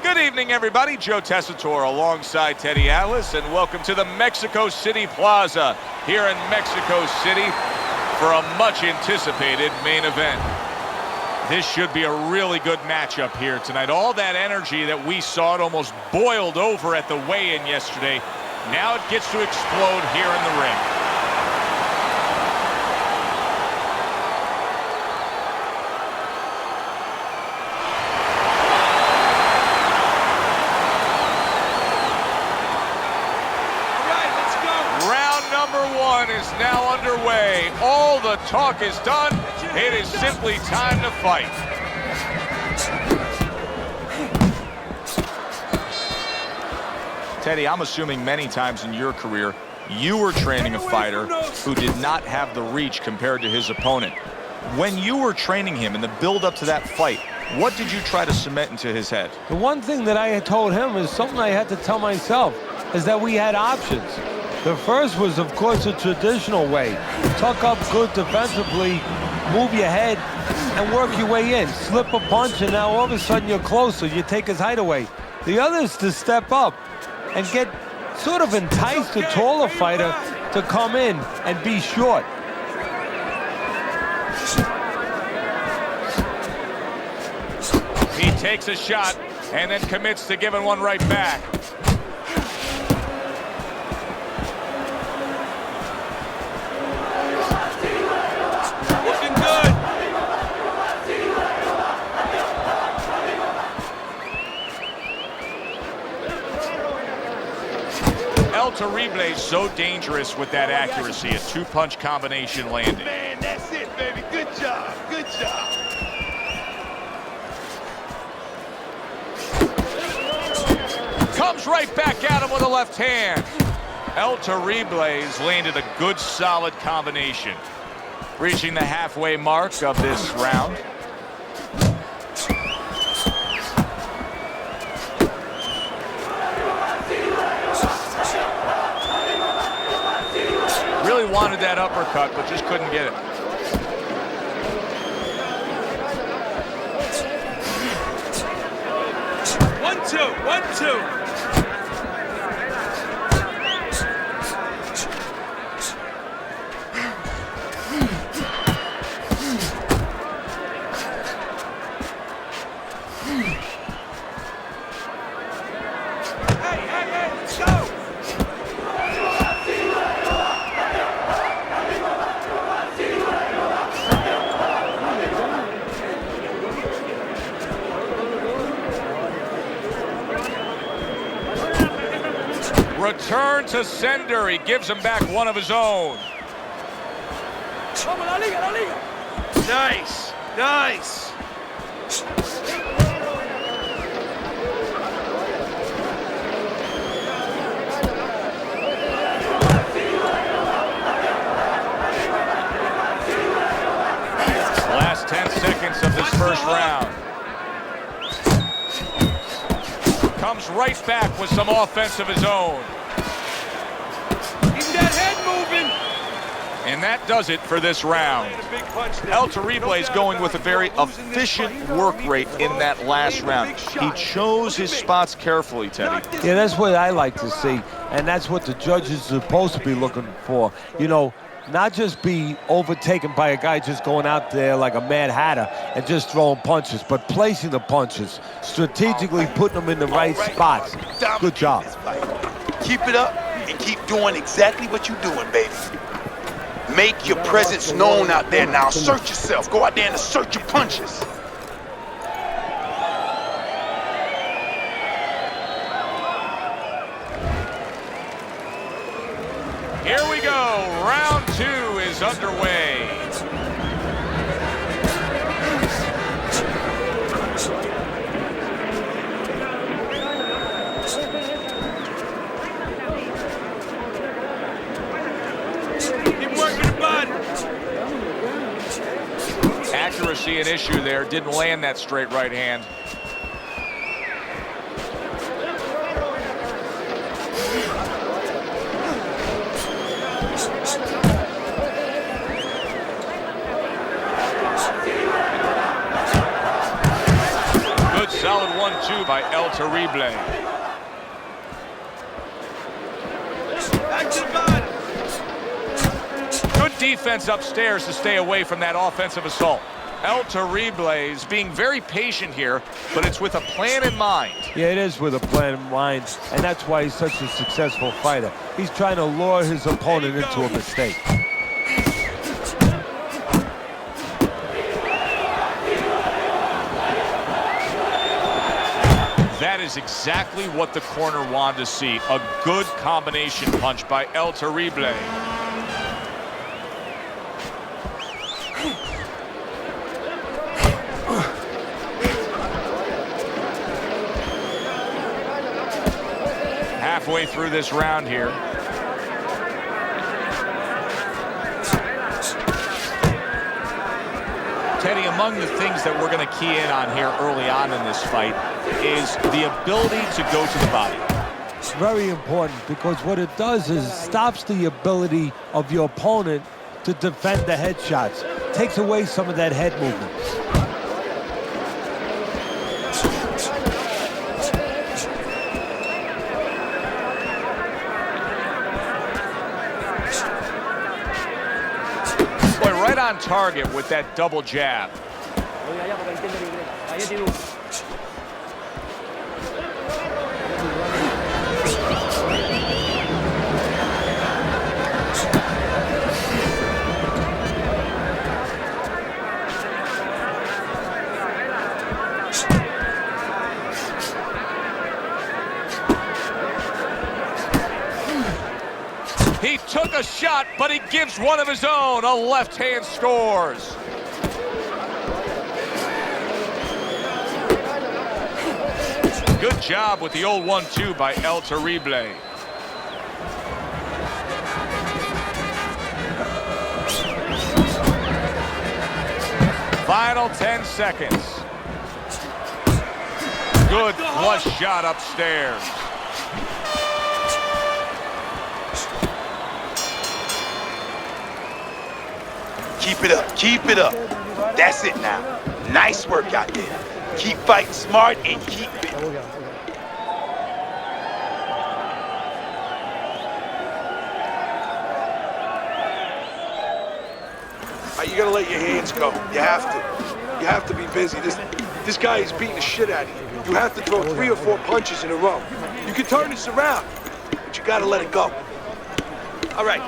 Good evening, everybody. Joe Tessitore alongside Teddy Atlas, and welcome to the Mexico City Plaza here in Mexico City for a much-anticipated main event. This should be a really good matchup here tonight. All that energy that we saw, it almost boiled over at the weigh-in yesterday. Now it gets to explode here in the ring. Is now underway. All the talk is done. It is simply time to fight. Teddy, I'm assuming many times in your career you were training a fighter who did not have the reach compared to his opponent. When you were training him in the build-up to that fight, what did you try to cement into his head? The one thing that I had told him is something I had to tell myself, is that we had options. The first was, of course, a traditional way. Tuck up good defensively, move your head, and work your way in. Slip a punch, and now all of a sudden you're closer. You take his height away. The other is to step up and get sort of entice the taller fighter to come in and be short. He takes a shot and then commits to giving one right back. Terrible is so dangerous with that accuracy. A two-punch combination landed. Man, that's it, baby. Good job. Good job. Comes right back at him with a left hand. El Terrible's landed a good, solid combination. Reaching the halfway mark of this round. Really wanted that uppercut, but just couldn't get it. One, two. Hey, let's go. Return to sender. He gives him back one of his own. Nice. Last 10 seconds of this first round. Comes right back with some offense of his own. Keep that head moving. And that does it for this round. El Terrible is going with a very efficient work rate in that last round. He chose his spots carefully, Teddy. Yeah, that's what I like to see, and that's what the judges are supposed to be looking for. You know, not just be overtaken by a guy just going out there like a Mad Hatter and just throwing punches, but placing the punches, strategically putting them in the right spots. Good job. Keep it up and keep doing exactly what you're doing, baby. Make your presence known out there now. Assert yourself. Go out there and assert your punches. Here we go. Round 2 is underway. Keep working the body. Accuracy an issue there. Didn't land that straight right hand. Solid 1-2 by El Terrible. Back to the body. Good defense upstairs to stay away from that offensive assault. El Terrible is being very patient here, but it's with a plan in mind. Yeah, it is with a plan in mind, and that's why he's such a successful fighter. He's trying to lure his opponent into a mistake. That is exactly what the corner wanted to see. A good combination punch by El Terrible. Halfway through this round here. Teddy, among the things that we're going to key in on here early on in this fight is the ability to go to the body. It's very important because what it does is stops the ability of your opponent to defend the headshots. Takes away some of that head movement. Right on target with that double jab. He took a shot, but he gives one of his own. A left hand scores. Good job with the old 1-2 by El Terrible. Final 10 seconds. Good flush shot upstairs. Keep it up, keep it up. That's it now. Nice work out there. Keep fighting smart and keep it. You gotta let your hands go. You have to. You have to be busy. This guy is beating the shit out of you. You have to throw 3 or 4 punches in a row. You can turn this around, but you gotta let it go. All right.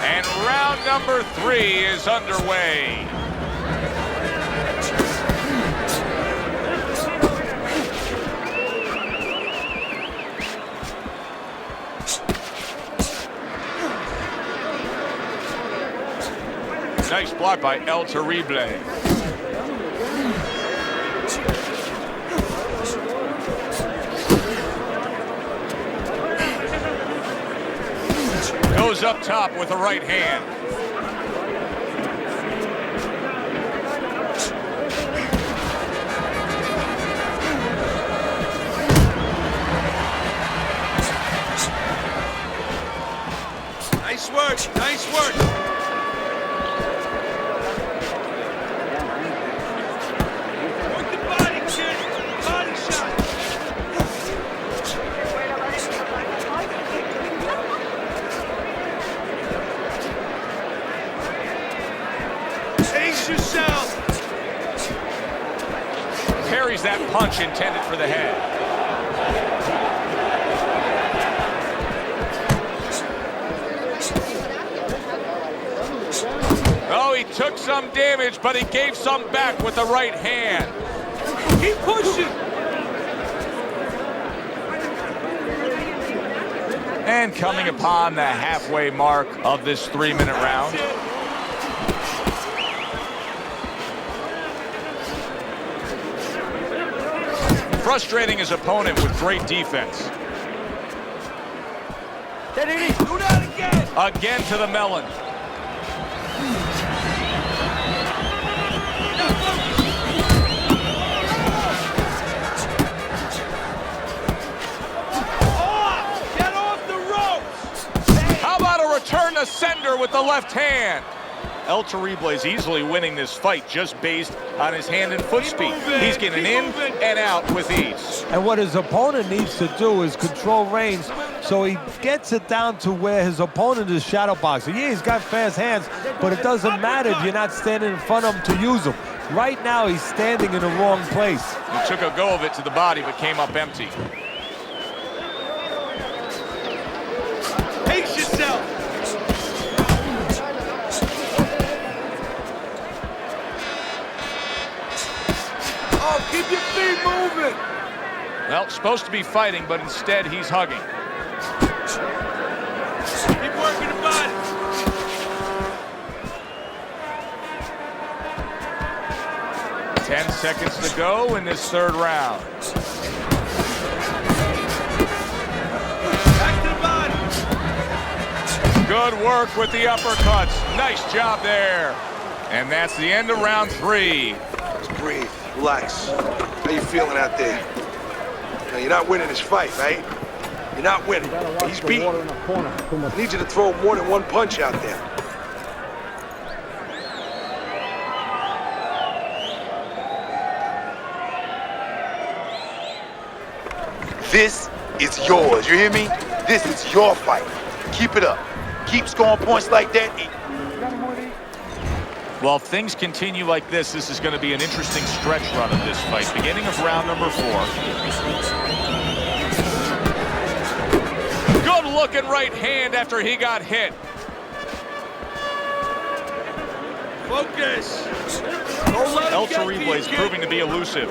And round number 3 is underway. Nice block by El Terrible. Goes up top with the right hand. Nice work, nice work. Carries that punch intended for the head. Oh, he took some damage, but he gave some back with the right hand. Keep pushing. And coming upon the halfway mark of this 3-minute round. Frustrating his opponent with great defense. Do that again. Again to the melon. Get off the ropes. the left hand. El Terrible is easily winning this fight just based on his hand and foot speed. He's getting in and out with ease. And what his opponent needs to do is control range so he gets it down to where his opponent is shadow boxing. Yeah, he's got fast hands, but it doesn't matter if you're not standing in front of him to use them. Right now, he's standing in the wrong place. He took a go of it to the body, but came up empty. Pace yourself. Oh, keep your feet moving. Well, supposed to be fighting, but instead he's hugging. Keep working the body. Ten seconds to go in this third round. Back to the body. Good work with the uppercuts. Nice job there. And that's the end of round 3. Just breathe. Relax. How you feeling out there? Now, you're not winning this fight, right? You're not winning. He's beaten. I need you to throw more than one punch out there. This is yours, you hear me? This is your fight. Keep it up. Keep scoring points like that. Well, if things continue like this is going to be an interesting stretch run of this fight. Beginning of round number 4. Good looking right hand after he got hit. Focus. Don't let him El get to Terrible you, is kid. proving to be elusive.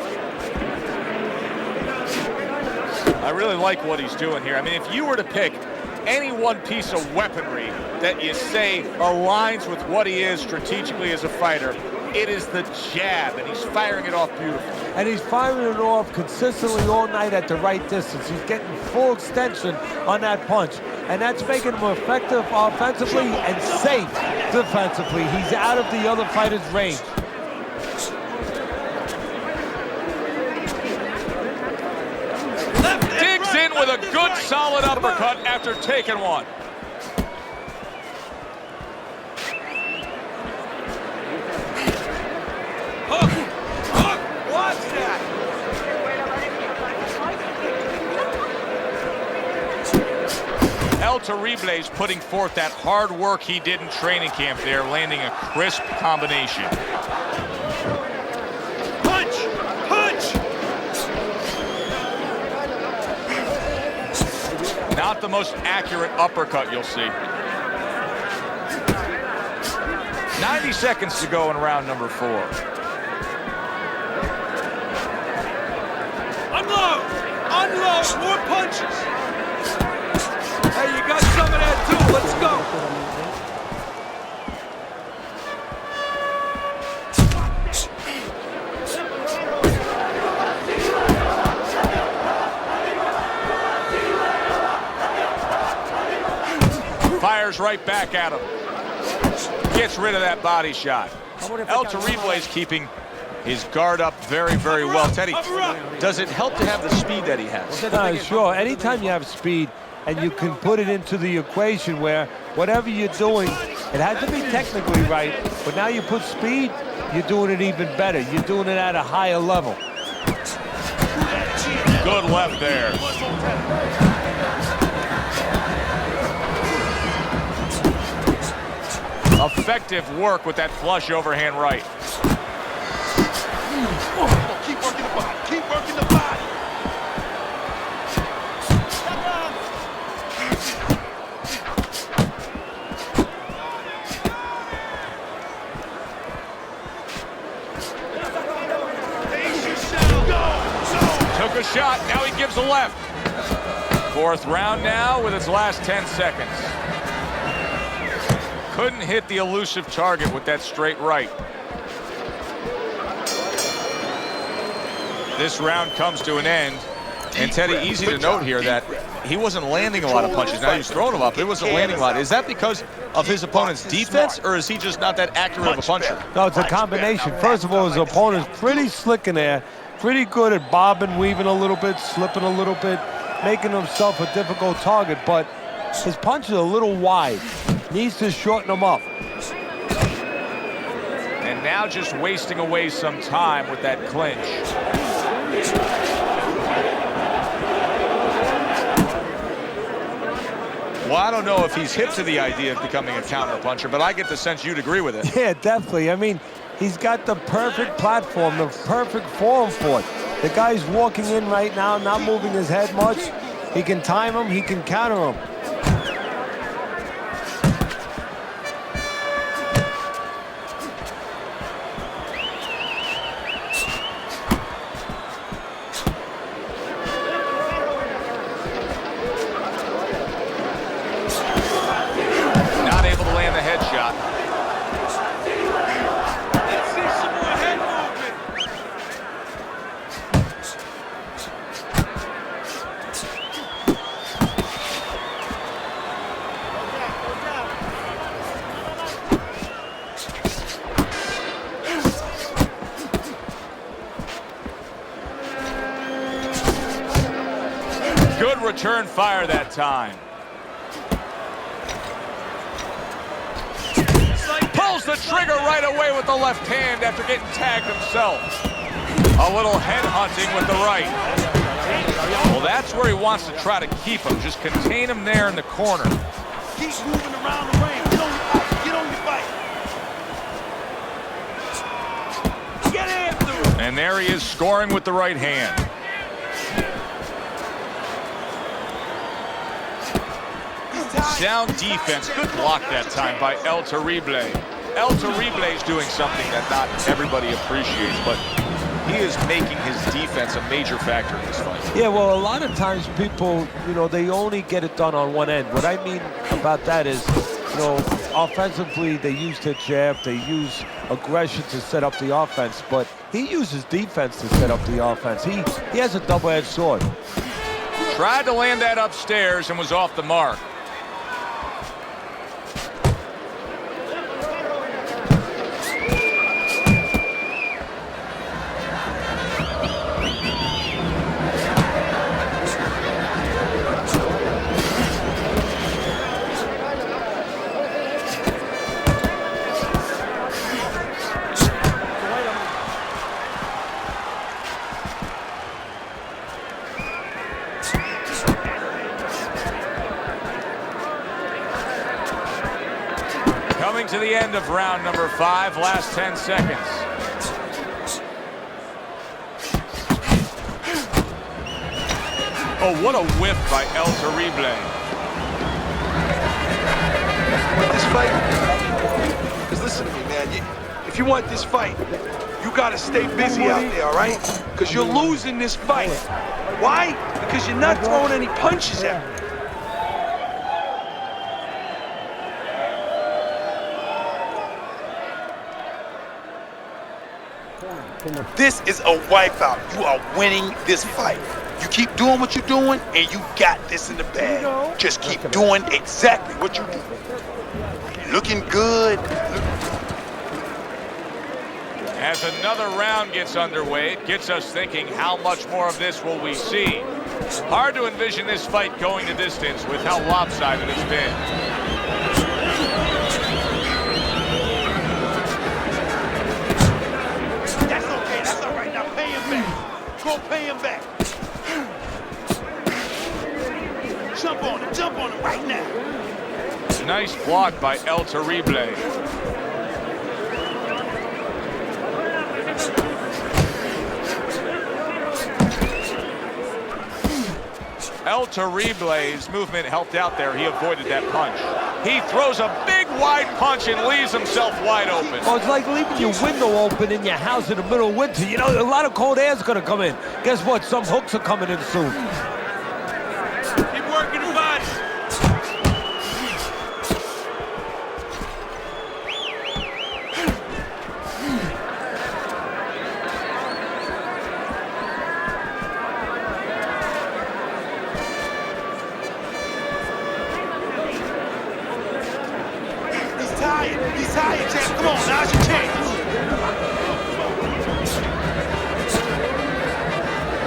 I really like what he's doing here. I mean, if you were to pick any one piece of weaponry that you say aligns with what he is strategically as a fighter, it is the jab, and he's firing it off beautifully. And he's firing it off consistently all night at the right distance. He's getting full extension on that punch. And that's making him effective offensively and safe defensively. He's out of the other fighter's range. Digs in with a good solid uppercut after taking one. Hook. Hook. Watch that. El Terrible is putting forth that hard work he did in training camp there, landing a crisp combination. Punch. Punch. Not the most accurate uppercut you'll see. 90 seconds to go in round number 4. Unload. Unload. More punches. Hey, you got some of that too. Let's go. Fires right back at him. Gets rid of that body shot. El Terrible is keeping his guard up very, very well. Teddy, does it help to have the speed that he has? Sure. Anytime you have speed and you can put it into the equation where whatever you're doing, it has to be technically right, but now you put speed, you're doing it even better. You're doing it at a higher level. Good left there. Effective work with that flush overhand right. Keep working the body. Keep working the body. Took a shot, now he gives a left. 4th round now with its last 10 seconds. Couldn't hit the elusive target with that straight right. This round comes to an end. And Teddy, easy to note here that he wasn't landing a lot of punches. Now he's throwing them up. It wasn't landing a lot. Is that because of his opponent's defense, or is he just not that accurate of a puncher? No, it's a combination. First of all, his opponent's pretty slick in there, pretty good at bobbing, weaving a little bit, slipping a little bit, making himself a difficult target, but his punch is a little wide. Needs to shorten him up. And now just wasting away some time with that clinch. Well, I don't know if he's hip to the idea of becoming a counterpuncher, but I get the sense you'd agree with it. Yeah, definitely. I mean, he's got the perfect platform, the perfect form for it. The guy's walking in right now, not moving his head much. He can time him, he can counter him. Good return fire that time. Pulls the trigger right away with the left hand after getting tagged himself. A little head hunting with the right. Well, that's where he wants to try to keep him. Just contain him there in the corner. Keep moving around the ring. Get on your fight. Get on your fight. Get after him. And there he is scoring with the right hand. Sound defense. Good block that time by El Terrible. El Terrible is doing something that not everybody appreciates, but he is making his defense a major factor in this fight. Yeah, well, a lot of times people, they only get it done on one end. What I mean about that is, offensively, they use their jab, they use aggression to set up the offense, but he uses defense to set up the offense. He has a double-edged sword. Tried to land that upstairs and was off the mark. Coming to the end of round number 5, last 10 seconds. Oh, what a whiff by El Terrible. Want this fight? Because listen to me, man. If you want this fight, you got to stay busy out there, all right? Because you're losing this fight. Why? Because you're not throwing any punches at me. This is a wipeout. You are winning this fight. You keep doing what you're doing, and you got this in the bag. Just keep doing exactly what you do. Looking good. As another round gets underway, it gets us thinking, how much more of this will we see? Hard to envision this fight going the distance with how lopsided it's been. Go pay him back. Jump on him right now. Nice block by El Terrible. El Terrible's movement helped out there. He avoided that punch. He throws a big wide punch and leaves himself wide open. Oh, it's like leaving your window open in your house in the middle of winter. A lot of cold air is going to come in. Guess what? Some hooks are coming in soon. Keep working the body. He's tired, champ. Come on, now's your chance.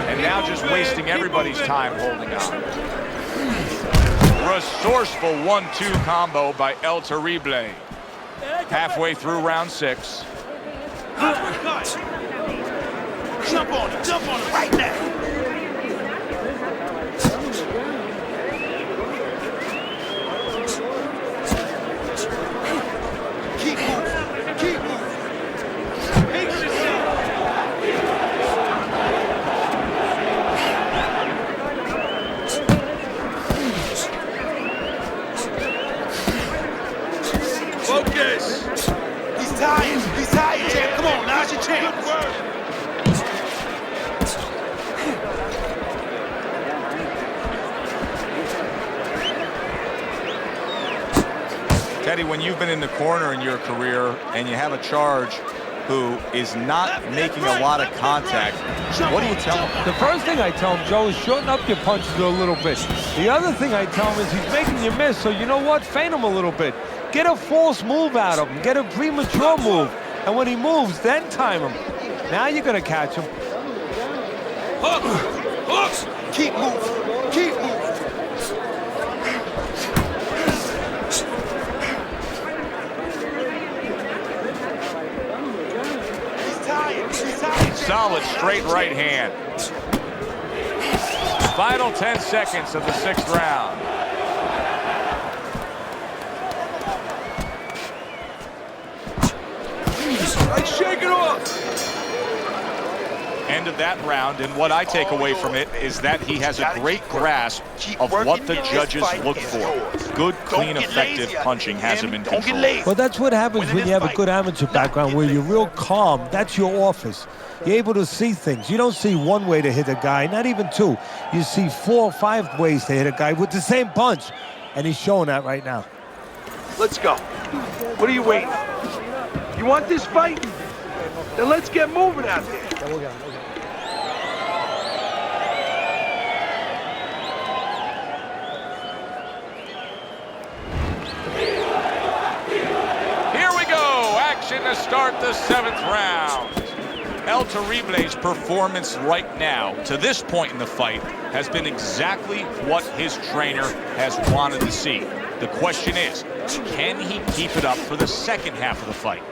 And now just wasting everybody's time holding on. Resourceful 1-2 combo by El Terrible. Halfway through round 6. Jump on it right now. Keep moving. Pace yourself. Focus. He's tired, champ. Come on, now's your chance. Good work. Teddy, when you've been in the corner in your career and you have a charge who is not making a lot of contact, what do you tell him? The first thing I tell him, Joe, is shorten up your punches a little bit. The other thing I tell him is he's making you miss, so you know what? Feint him a little bit. Get a false move out of him. Get a premature move. And when he moves, then time him. Now you're going to catch him. Hooks. Keep moving. He's tired. Solid straight right hand. Final 10 seconds of the 6th round. Shake it off. End of that round, and what I take away from it is that he has a great grasp of what the judges look for. Good, clean, effective punching has him in control. Well, that's what happens when you have a good amateur background where you're real calm. That's your office. You're able to see things. You don't see one way to hit a guy, not even two. You see 4 or 5 ways to hit a guy with the same punch, and he's showing that right now. Let's go. What are you waiting? You want this fight? Then let's get moving out there. Here we go. Action to start the 7th round. El Terrible's performance right now, to this point in the fight, has been exactly what his trainer has wanted to see. The question is, can he keep it up for the second half of the fight?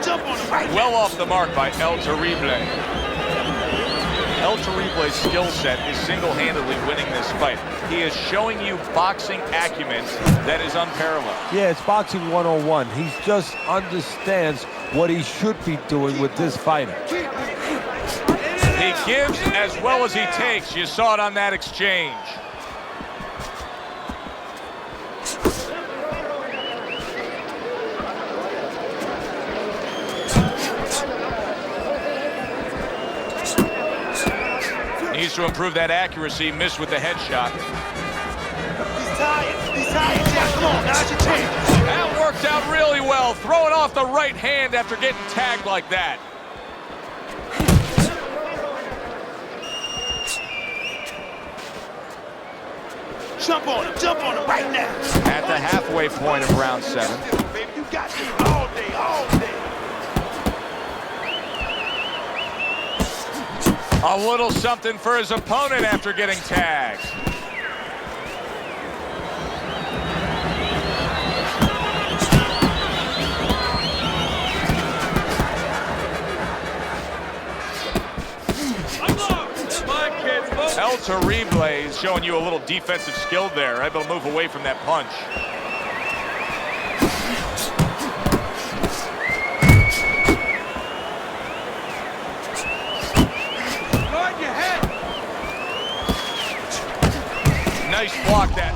Jump on it right now. Well off the mark by El Terrible. El Terrible's skill set is single-handedly winning this fight. He is showing you boxing acumen that is unparalleled. Yeah, it's boxing 101. He just understands what he should be doing with this fighter. He gives as well as he takes. You saw it on that exchange. Needs to improve that accuracy. Missed with the headshot. He's tired, Jack. Come on, now's your chance. That worked out really well. Throwing off the right hand after getting tagged like that. Jump on him right now. At the halfway point of round 7. Baby, you got this all day. A little something for his opponent after getting tagged. El Terrible is showing you a little defensive skill there, able to move away from that punch. Nice block that.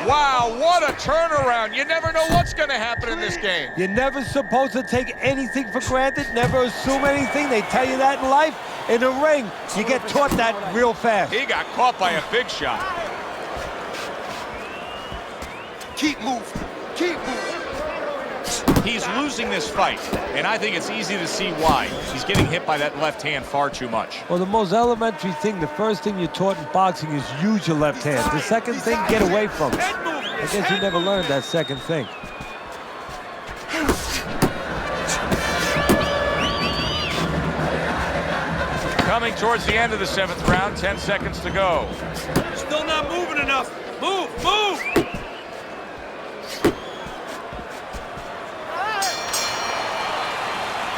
Wow, what a turnaround. You never know what's going to happen in this game. You're never supposed to take anything for granted, never assume anything. They tell you that in life. In the ring, you get taught that real fast. He got caught by a big shot. Keep moving. He's losing this fight, and I think it's easy to see why. He's getting hit by that left hand far too much. Well, the most elementary thing, the first thing you're taught in boxing is use your left hand. The second thing, get away from it. I guess he never learned that second thing. Coming towards the end of the 7th round, 10 seconds to go. Still not moving enough. Move, move!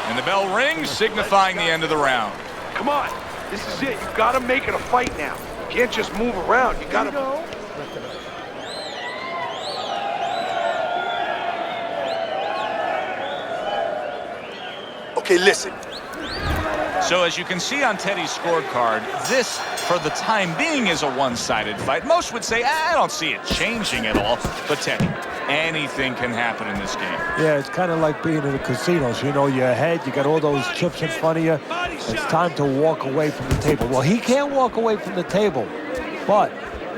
And the bell rings, signifying the end of the round. Come on, this is it. You gotta make it a fight now. You can't just move around. You gotta... Okay, listen. So as you can see on Teddy's scorecard, this, for the time being, is a one-sided fight. Most would say, I don't see it changing at all. But Teddy, anything can happen in this game. Yeah, it's kind of like being in the casinos. You know, you're ahead, you got all those chips in front of you. It's time to walk away from the table. Well, he can't walk away from the table, but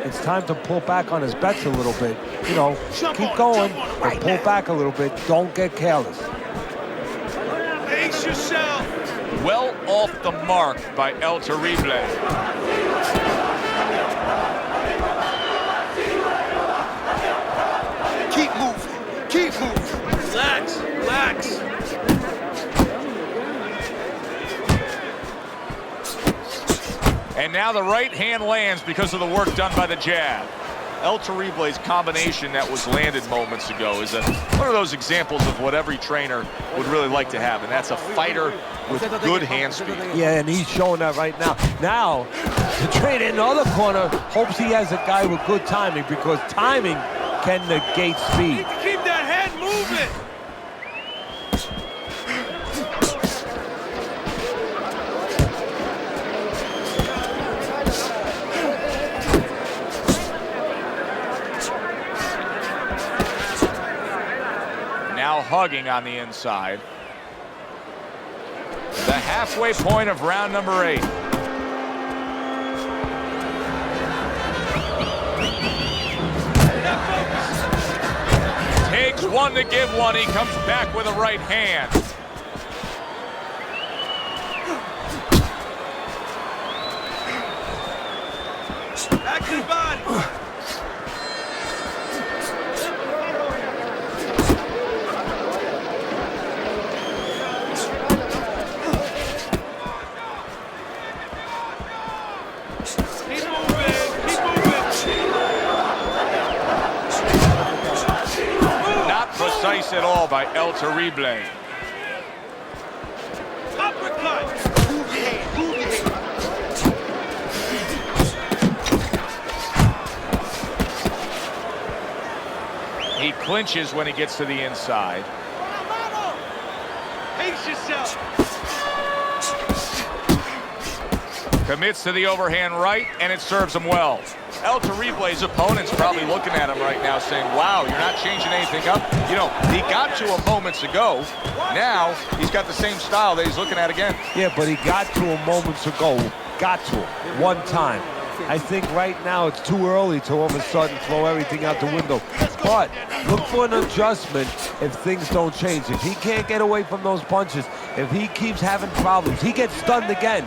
it's time to pull back on his bets a little bit. You know, keep going, but pull back a little bit. Don't get careless. Pace yourself! Well off the mark by El Terrible. Keep moving. Keep moving. Relax, relax. And now the right hand lands because of the work done by the jab. El Terrible's combination that was landed moments ago is one of those examples of what every trainer would really like to have, and that's a fighter with good hand speed. Yeah, and he's showing that right now. Now, the trainer in the other corner hopes he has a guy with good timing, because timing can negate speed. You keep that head moving! Now hugging on the inside. The halfway point of round number 8. Takes one to give one. He comes back with a right hand. Back to the body! Precise at all by El Terrible. Uppercut! Move your hand. Move your hand. He clinches when he gets to the inside. Pace yourself! Commits to the overhand right, and it serves him well. El Terrible's opponent's probably looking at him right now saying, wow, you're not changing anything up. You know, he got to him moments ago. Now, he's got the same style that he's looking at again. Yeah, but he got to him moments ago. Got to him one time. I think right now it's too early to all of a sudden throw everything out the window. But look for an adjustment if things don't change. If he can't get away from those punches, if he keeps having problems, he gets stunned again,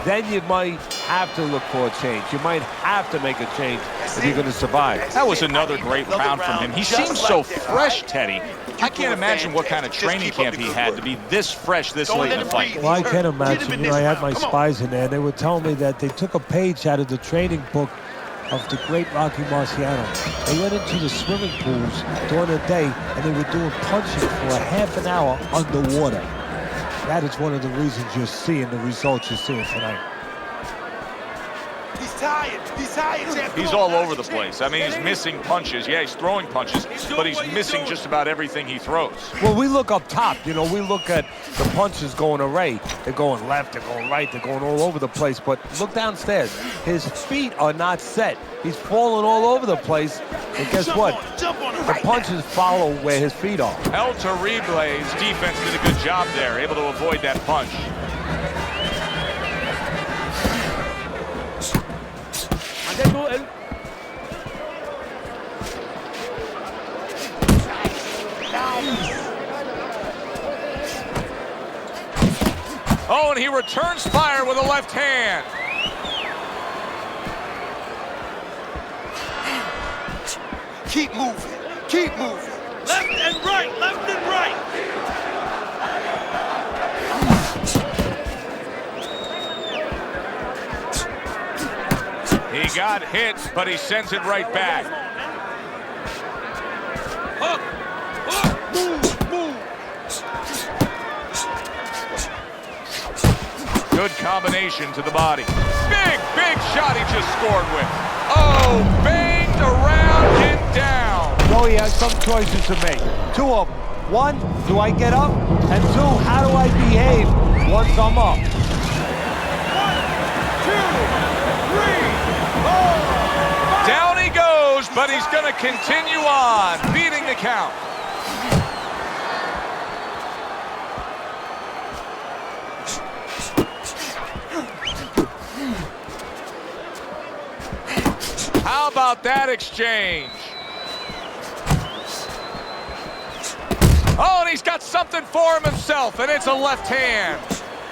then you might have to look for a change. You might have to make a change if you're going to survive. That was another great round from him. He seems so fresh, Teddy. I can't imagine what kind of training camp he had to be this fresh this late in the fight. Well, I can imagine. You know, I had my spies in there. They were telling me that they took a page out of the training book of the great Rocky Marciano. They went into the swimming pools during the day, and they were doing punching for a half an hour underwater. That is one of the reasons you're seeing the results you're seeing tonight. He's tired. He's tired, champ. He's all over the place. I mean, he's missing punches. Yeah, he's throwing punches, but he's missing just about everything he throws. Well, we look up top. You know, we look at the punches going array. They're going left, they're going right, they're going all over the place. But look downstairs. His feet are not set. He's falling all over the place. And guess what? The punches follow where his feet are. El Terrible's defense did a good job there, able to avoid that punch. Oh, and he returns fire with a left hand. keep moving. Keep moving. Left and right, left and right. He got hit, but he sends it right back. Hook, hook, move, move. Good combination to the body. Big, big shot he just scored with. Oh, banged around and down. So he has some choices to make. Two of them. One, do I get up? And two, how do I behave once I'm up? 1, 2, 3, 4. Down he goes, but he's going to continue on, beating the count. How about that exchange? Oh, and he's got something for himself, and it's a left hand.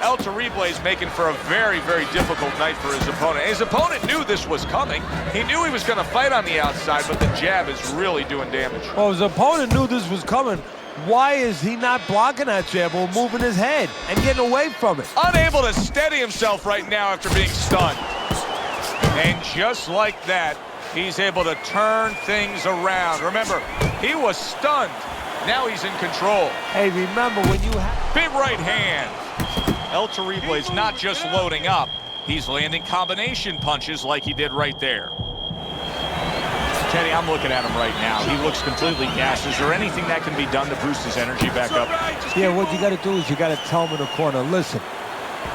El Terrible's making for a very, very difficult night for his opponent. His opponent knew this was coming. He knew he was going to fight on the outside, but the jab is really doing damage. Well, his opponent knew this was coming. Why is he not blocking that jab or moving his head and getting away from it? Unable to steady himself right now after being stunned. And just like that, he's able to turn things around. Remember, he was stunned. Now he's in control. Hey, remember when you have... Big right hand. El Terrible's not just loading up. He's landing combination punches like he did right there. Teddy, I'm looking at him right now. He looks completely gassed. Is there anything that can be done to boost his energy back up? Yeah, what you got to do is you got to tell him in the corner, listen,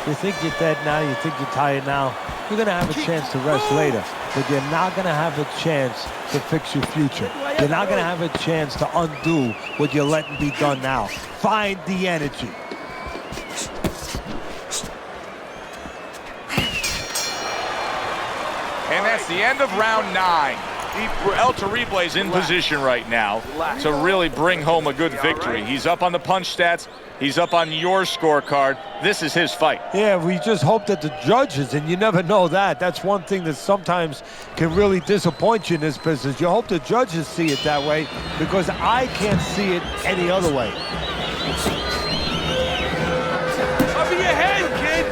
you think you're dead now, you think you're tired now, you're going to have a chance to rest later, but you're not going to have a chance to fix your future. You're not going to have a chance to undo what you're letting be done now. Find the energy. And that's the end of round 9. El Terrible's in position right now to really bring home a good victory. He's up on the punch stats. He's up on your scorecard. This is his fight. Yeah, we just hope that the judges, and you never know that. That's one thing that sometimes can really disappoint you in this business. You hope the judges see it that way because I can't see it any other way. Cover your head, kid.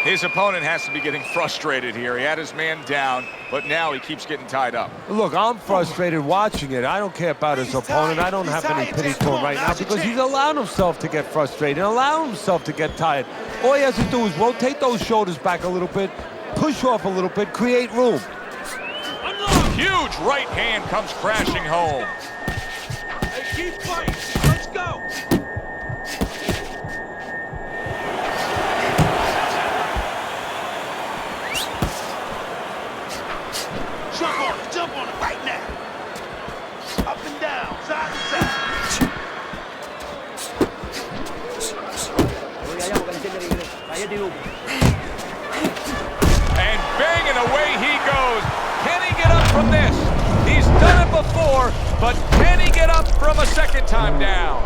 His opponent has to be getting frustrated here. He had his man down, but now he keeps getting tied up. Look, I'm frustrated watching it. I don't care about his opponent. I don't have any pity for him right now because he's allowed himself to get frustrated, allowed himself to get tired. All he has to do is rotate those shoulders back a little bit, push off a little bit, create room. Huge right hand comes crashing home. Hey, keep fighting. Let's go. Jump on it right now. Up and down, side to side. And banging away he goes. Can he get up from this? He's done it before, but can he get up from a second time down?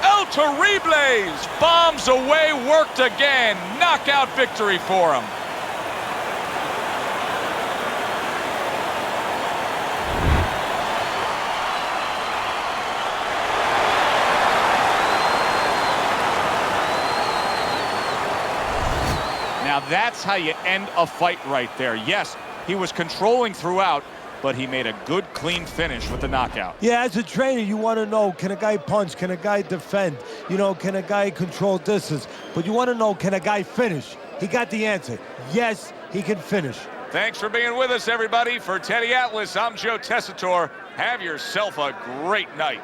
El Terrible's bombs away, worked again. Knockout victory for him. Now that's how you end a fight right there. Yes, he was controlling throughout, but he made a good, clean finish with the knockout. Yeah, as a trainer, you want to know, can a guy punch? Can a guy defend? You know, can a guy control distance? But you want to know, can a guy finish? He got the answer. Yes, he can finish. Thanks for being with us, everybody. For Teddy Atlas, I'm Joe Tessitore. Have yourself a great night.